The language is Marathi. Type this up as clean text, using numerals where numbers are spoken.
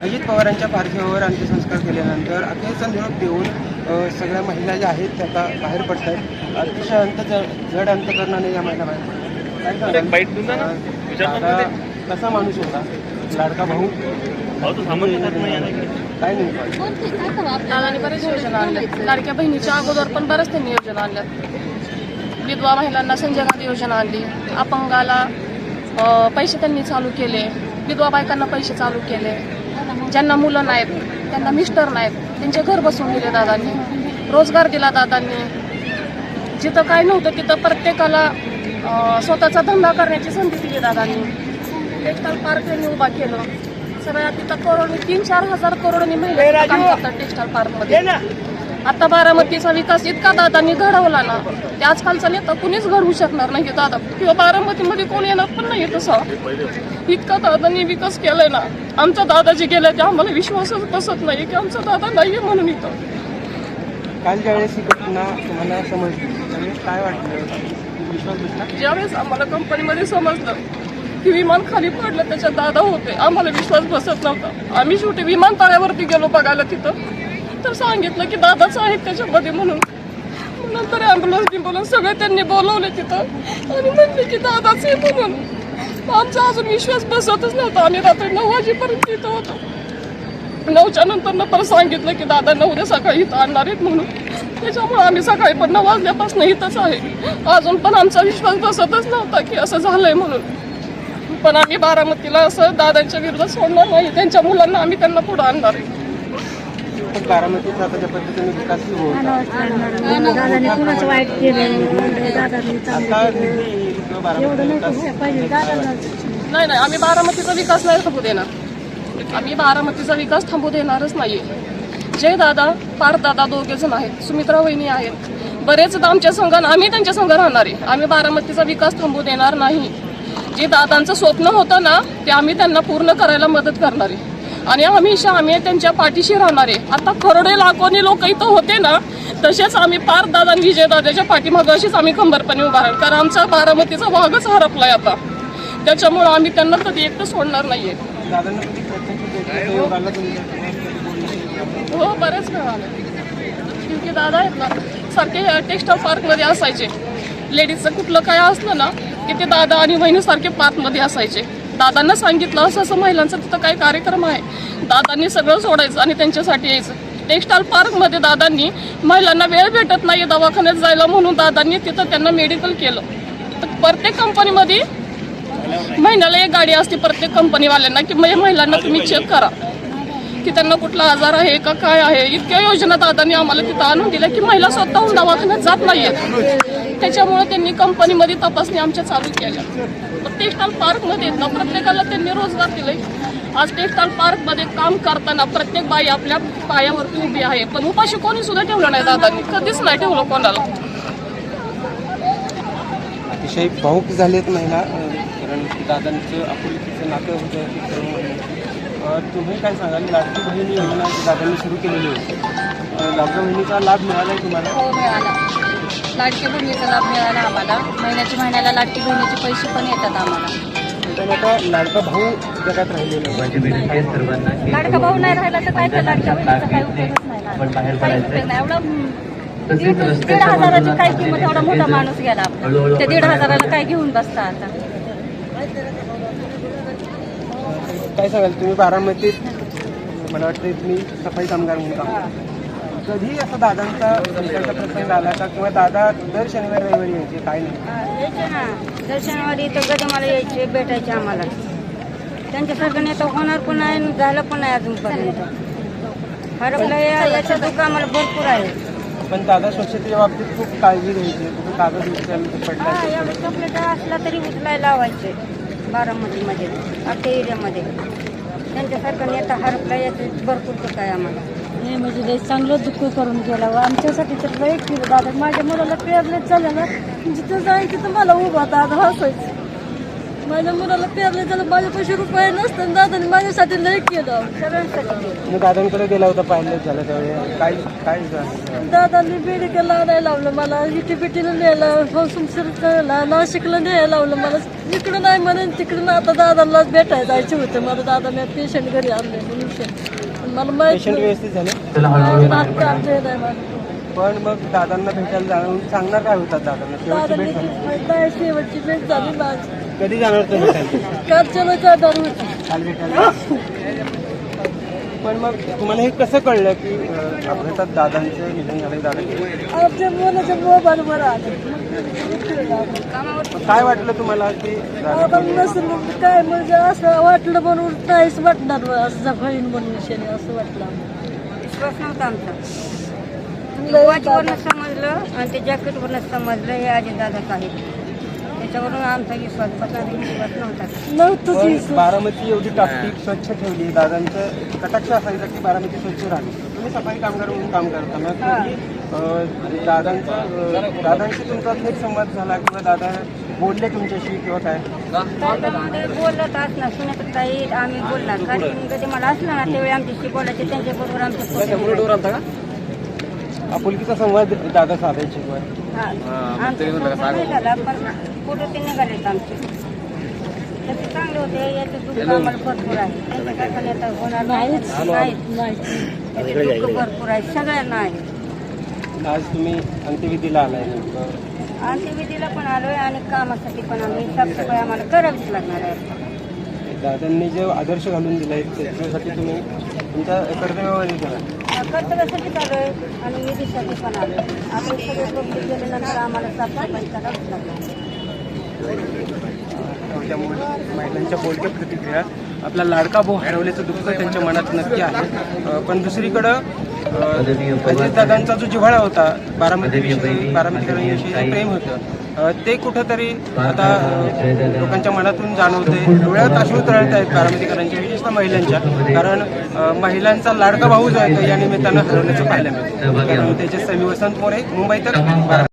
अजित पवारांच्या पार्थिवावर अंत्यसंस्कार केल्यानंतर अखेरचा निरोप देऊन सगळ्या महिला ज्या आहेत त्या आता बाहेर पडत आहेत. अतिशय जड अंतकरणाने या महिला बाहेर पडतात. काय सांगाल? दादा कसा माणूस होता, लाडका भाऊ काय नाही. दादाने बरेच योजना आणल्या. लाडक्या बहिणीच्या अगोदर पण बरेच त्यांनी योजना आणल्यात. विधवा महिलांना संजय गांधी योजना आणली. अपंगाला पैसे त्यांनी चालू केले. विधवा बायकांना पैसे चालू केले. ज्यांना मुलं नाहीत, त्यांना मिस्टर नाहीत, त्यांचे घर बसवून दिले दादांनी. रोजगार दिला दादांनी. जिथं काय नव्हतं तिथं प्रत्येकाला स्वतःचा धंदा करण्याची संधी दिली दादांनी. टेक्स्टाईल पार्क त्यांनी उभा केलं. सगळ्या तिथं करोड 3-4 हजार करोडनी महिला काम करतात टेक्स्टाईल पार्कमध्ये. आता बारामतीचा विकास इतका दादांनी घडवला ना, ते आजकालचा नेता कुणीच घडवू शकणार नाही दादा, किंवा बारामतीमध्ये कोण येणार पण नाही तसा. इतका दादांनी विकास केलाय ना. आमच्या दादाजी गेल्या ते आम्हाला विश्वासच बसत नाही की आमचा दादा नाहीये म्हणून. इथं काल ज्यावेळेस ही घटना तुम्हाला समजली त्यावेळेस काय वाटलं, विश्वास बसला? ज्यावेळेस आम्हाला कंपनीमध्ये समजलं की विमान खाली पडलं त्याच्यात दादा होते, आम्हाला विश्वास बसत नव्हता. आम्ही शेवटी विमानतळावरती गेलो बघायला. तिथं तर सांगितलं की दादाच आहेत त्याच्यामध्ये म्हणून. नंतर ॲम्ब्युलन्स सगळे त्यांनी बोलवले तिथं आणि म्हणले की दादाच आहे म्हणून. आमचा अजून विश्वास बसतच नव्हता. आम्ही रात्री 9 वाजेपर्यंत तिथं होतो. 9च्या नंतर परत सांगितलं की दादा उद्या सकाळी इथं आणणार आहेत म्हणून. त्याच्यामुळे आम्ही सकाळी पण 9 वाजल्यापासून इथंच आहे. अजून पण आमचा विश्वास बसतच नव्हता की असं झालंय म्हणून. पण आम्ही बारामतीला असं दादांच्या विरोधात सोडणार नाही. त्यांच्या मुलांना आम्ही त्यांना पुढे आणणार आहे. बारामतीचा आता ज्या पद्धतीने विकास सुरू होता, दादाने कुणाचं वाईट केलं, दादाने नाही, आम्ही बारामतीचा विकास नाही थांबू देणार. आम्ही बारामतीचा विकास थांबू देणारच नाहीये. जय दादा, पार्थ दादा दोघे जण आहेत, सुमित्रा वहिनी आहेत, बरेचदा आमच्या संघ, आम्ही त्यांच्या संघ राहणार आहे. आम्ही बारामतीचा विकास थांबू देणार नाही. जे दादांचं स्वप्न होतं ना ते आम्ही त्यांना पूर्ण करायला मदत करणार आहे आणि हमेशा आम्ही त्यांच्या पाठीशी राहणार आहे. आता करोडे लाखोनी लोक इथं होते ना, तसेच आम्ही पार्थ दादा आणि विजय दादाच्या पाठीमागे अशीच आम्ही खंबरपणे उभा राहणार. कारण आमचा बारामतीचा भागच हरपलाय आता. त्याच्यामुळे आम्ही त्यांना कधी एकटं सोडणार नाहीये. हो, बरेच वेळा आले. क्योंकि दादा आहेत ना सारखे टेक्स्टाईल पार्कमध्ये असायचे. लेडीजचं कुठलं काय असलं ना की ते दादा आणि बहिणीसारखे पार्कमध्ये असायचे. दादांना सांगितलं असं असं महिलांचा तिथं काय कार्यक्रम आहे, दादांनी सगळं सोडायचं आणि त्यांच्यासाठी यायचं. टेक्स्टाईल पार्कमध्ये दादांनी महिलांना वेळ भेटत नाही दवाखान्यात जायला म्हणून दादांनी तिथं त्यांना मेडिकल केलं. तर प्रत्येक कंपनीमध्ये महिन्याला एक गाडी असते प्रत्येक कंपनीवाल्यांना की महिलांना तुम्ही चेक करा की त्यांना कुठला आजार आहे का काय आहे. इतक्या योजना दादांनी आम्हाला तिथं आणून दिल्या की महिला स्वतःहून दवाखान्यात जात नाहीयेत. त्याच्यामुळे त्यांनी कंपनीमध्ये तपासणी आमच्या चालू केल्या. टेक्स्टाईल पार्कमध्ये ना प्रत्येकाला त्यांनी रोजगार दिले. आज टेक्स्टाईल पार्कमध्ये काम करताना प्रत्येक बाई आपल्या पायावरती उभी आहे. पण उपाशी कोणी सुद्धा ठेवलं नाही दादांनी, कधीच नाही ठेवलं कोणाला. अतिशय भावूक झालेत महिला, कारण दादांचं आपुलकीचं नातं होतं. तुम्ही काय सांगाल, लाडकी बहिणी योजना दादांनी सुरू केलेली होती, लाडक्या बहिणीचा लाभ मिळाला आहे तुम्हाला? हो, मिळाला. लाडकी बहिणीचा लाभ मिळाला आम्हाला. महिन्याला लाडकी बहिणीचे पैसे पण येतात आम्हाला. पण आता लाडका भाऊ जगात राहिलेला, लाडका भाऊ नाही राहिला तर काय, तर लाडक्या बहिणीचा काही उपयोगच नाही. काही उपयोग नाही. एवढं 1,500ची काय किंमत, एवढा मोठा माणूस गेला आपला. त्या 1,500ला काय घेऊन बसता आता. काय सांगाल तुम्ही बारामतीत, मला वाटतं तुम्ही सफाई कामगार म्हणून काम, कधी असं दादांचा विकासाचा प्रसंग आला का, किंवा दादा दर शनिवारी रविवारी यायचे? काय नाही यायचे ना, दर शनिवारी इथं गजमाला यायचे, भेटायचे आम्हाला. त्यांच्यासारखं नेता होणार पण आहे, झालं पण आहे अजूनपर्यंत. हरपलं याचं दुःख आम्हाला भरपूर आहे. पण दादा स्वच्छतेच्या बाबतीत खूप काळजी घ्यायची. कुठे कागद पडला, एवढं चॉकलेट असला तरी उचलायला लावायचे बारामतीमध्ये, आमच्या एरियामध्ये. त्यांच्यासारखं नेता हरपला याचं भरपूर दुःख आहे आम्हाला. हे म्हणजे लय चांगलं दुःख करून गेला व आमच्यासाठी तर लई केलं दादा. माझ्या मुलाला पेरलेच झालं ना, जिथं जाईल तिथं मला उभा दादा हसायचं. माझ्या मुलाला पेरले त्याला माझ्यापाशी रुपये नसतं दादाने माझ्यासाठी लय केलं सगळ्यांसाठी मग दादांकडे गेला होता पाहिलं झालं त्यावेळी काय काय झालं? दादांनी मेडिकलला आणायला लावलं मला इटी बिटीला न्यायला संसारला नाशिकला न्यायला लावलं मला इकडं नाही म्हणून तिकडून आता दादाला भेटायला जायचे होते मला दादा मी पेशंट घरी आणले म्हणून मला माहिती पेशंट व्यवस्थित झाले नाही मला पण मग दादांना भेटायला जाणून सांगणार काय होतात दादांना शेवटची भेट झाली दादांनी शेवटची भेट झाली माझी कधी जाणार होतं भेटायला कालच्याला जाणार होती काल भेटायला पण मग तुम्हाला हे कसं कळलं की अपघातात दादांचं निधन झालं दादा गेले? आमच्या मुलाच्या मोबाईलवर आले काय वाटलं तुम्हाला की दादा गेले? नसून काय म्हणजे असं वाटलं म्हणून काहीच वाटणार असं होईल म्हणून विषयाने असं वाटलं विश्वास नव्हता आमचा वॉचवरनं समजलं आणि ते जॅकेटवरनं समजलं हे अजितदादाच आहे त्याच्यावरून आमचा विश्वास नव्हता नव्हतं पण बारामती एवढी टाकटीक स्वच्छ ठेवली दादांचं कटाक्ष असायचा की बारामती स्वच्छ राहिली तुम्ही सफाई कामगार म्हणून काम करताना कधी दादांशी तुमचा थेट संवाद झाला किंवा दादा बोलले तुमच्याशी किंवा काय मध्ये बोलत असणार सुनेत ताई आम्ही बोलणार कारण कधी मला असलं ना त्यावेळी आमच्याशी बोलायचे त्यांच्याबरोबर आमच्या आपुलकीचा संवाद दादा साधायचे किंवा नाही झाला पण फोटो ते निघालेत आमचे तसे चांगले होते याचं दुःख आम्हाला भरपूर आहे त्यांचं काय पण आता होणार नाहीत त्याचे दुःख भरपूर आहे सगळ्यांना आहे आज तुम्ही अंत्यविधीला आलाय नेमकं अंत्यविधीला पण आलोय आणि कामासाठी पण आलोय साफसफाई आम्हाला करावीच लागणार आहे दादांनी जे आदर्श घालून दिलाय त्याच्यासाठी तुम्ही तुमच्या कर्तव्यावर केला कर्तव्यासाठी आलोय आणि निधीसाठी पण आलोय आपण सगळे गोष्टी केल्यानंतर आम्हाला साफसफाई करावीच लागणार त्यामुळे महिलांच्या बोलक्या प्रतिक्रिया आपला लाडका भाऊ हरवल्याचं दुःख त्यांच्या मनात नक्की आहे पण दुसरीकडं अजितदादांचा जो जिव्हाळा होता बारामतीकरांविषयी प्रेम होतं ते कुठंतरी आता लोकांच्या मनातून जाणवते डोळ्यात अश्रू तळत आहेत बारामतीकरांच्या विशेषतः महिलांच्या कारण महिलांचा लाडका भाऊ जो आहे तो या निमित्तानं हरवण्याचं पाहायला मिळतं त्याचे समी वसंत मोरे मुंबई तक बारामती.